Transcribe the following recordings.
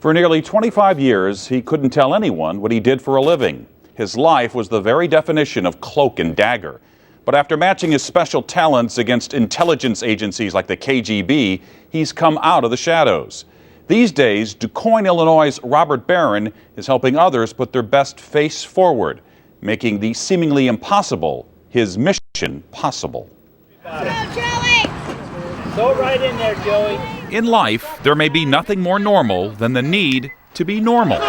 For nearly 25 years, he couldn't tell anyone what he did for a living. His life was the very definition of cloak and dagger. But after matching his special talents against intelligence agencies like the KGB, he's come out of the shadows. These days, DuQuoin, Illinois' Robert Barron is helping others put their best face forward, making the seemingly impossible his mission possible. Go, Joey! Go right in there, Joey. In life, there may be nothing more normal than the need to be normal. All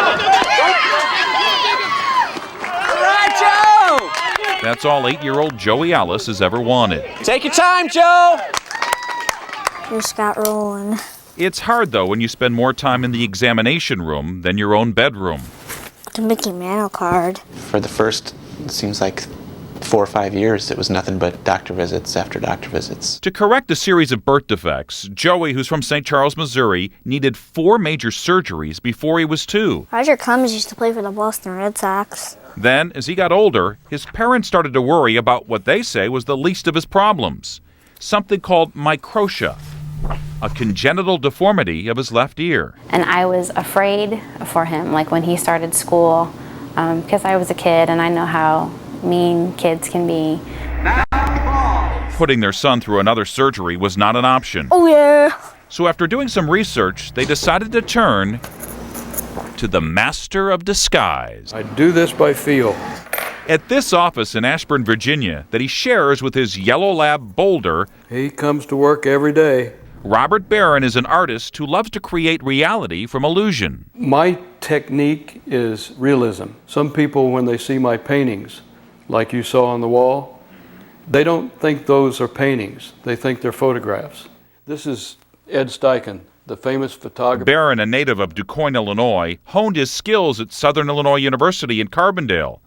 right, Joe! That's all 8-year-old Joey Alice has ever wanted. Take your time, Joe! Just got rolling. It's hard, though, when you spend more time in the examination room than your own bedroom. The Mickey Mantle card. For the first, it seems like 4 or 5 years, it was nothing but doctor visits after doctor visits. To correct a series of birth defects, Joey, who's from St. Charles, Missouri, needed 4 major surgeries before he was 2. Roger Clemens used to play for the Boston Red Sox. Then, as he got older, his parents started to worry about what they say was the least of his problems, something called microtia, a congenital deformity of his left ear. And I was afraid for him, like when he started school, because I was a kid and I know how mean kids can be. Putting their son through another surgery was not an option. Oh, yeah. So after doing some research, they decided to turn to the master of disguise. I do this by feel. At this office in Ashburn, Virginia, that he shares with his yellow lab Boulder, He comes to work every day. Robert Barron is an artist who loves to create reality from illusion. My technique is realism. Some people, when they see my paintings, like you saw on the wall, they don't think those are paintings. They think they're photographs. This is Ed Steichen, the famous photographer. Barron, a native of DuQuoin, Illinois, honed his skills at Southern Illinois University in Carbondale.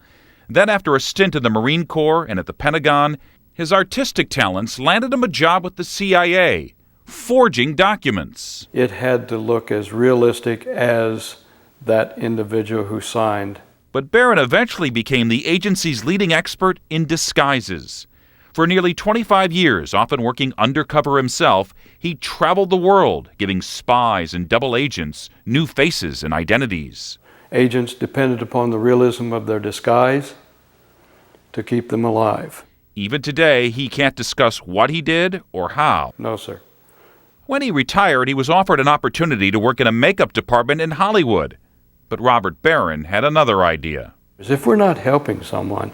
Then, after a stint in the Marine Corps and at the Pentagon, his artistic talents landed him a job with the CIA, forging documents. It had to look as realistic as that individual who signed. But Barron eventually became the agency's leading expert in disguises. For nearly 25 years, often working undercover himself, he traveled the world, giving spies and double agents new faces and identities. Agents depended upon the realism of their disguise to keep them alive. Even today, he can't discuss what he did or how. No, sir. When he retired, he was offered an opportunity to work in a makeup department in Hollywood. But Robert Barron had another idea. If we're not helping someone,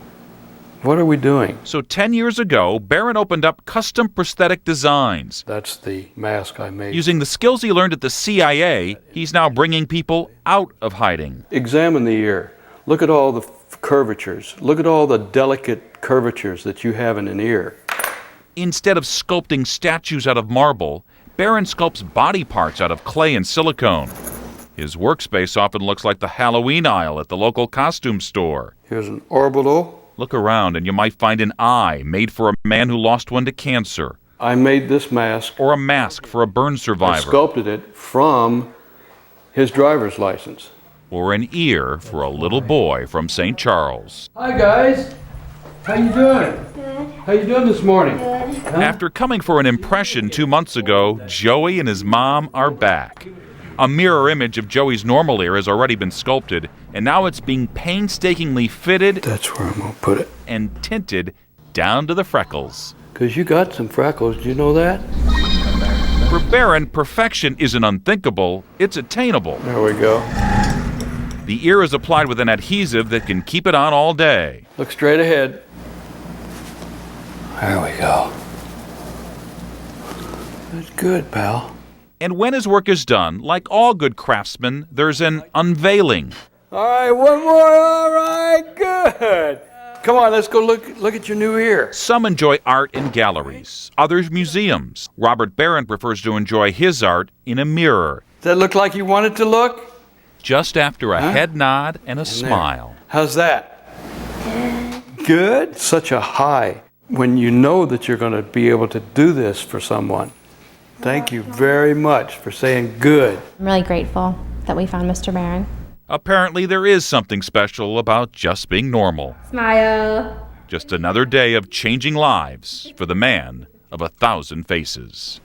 what are we doing? So 10 years ago, Barron opened up custom prosthetic designs. That's the mask I made. Using the skills he learned at the CIA, he's now bringing people out of hiding. Examine the ear. Look at all the curvatures. Look at all the delicate curvatures that you have in an ear. Instead of sculpting statues out of marble, Barron sculpts body parts out of clay and silicone. His workspace often looks like the Halloween aisle at the local costume store. Here's an orbital. Look around and you might find an eye made for a man who lost one to cancer. I made this mask. Or a mask for a burn I survivor. sculpted it from his driver's license. Or an ear for a little boy from St. Charles. Hi guys, how you doing? Good. How you doing this morning? Good. After coming for an impression 2 months ago, Joey and his mom are back. A mirror image of Joey's normal ear has already been sculpted, and now it's being painstakingly fitted That's where I'm gonna put it. and tinted down to the freckles. Cause you got some freckles, do you know that? For Barron, perfection isn't unthinkable, it's attainable. There we go. The ear is applied with an adhesive that can keep it on all day. Look straight ahead. There we go. That's good, pal. And when his work is done, like all good craftsmen, there's an unveiling. All right, one more. All right, good. Come on, let's go look at your new ear. Some enjoy art in galleries, others museums. Robert Barron prefers to enjoy his art in a mirror. Does that look like you want it to look? Just after a Huh? head nod and a There. smile. How's that? Good. Such a high when you know that you're going to be able to do this for someone. Thank you very much for saying good. I'm really grateful that we found Mr. Barron. Apparently there is something special about just being normal. Smile. Just another day of changing lives for the man of 1,000 faces.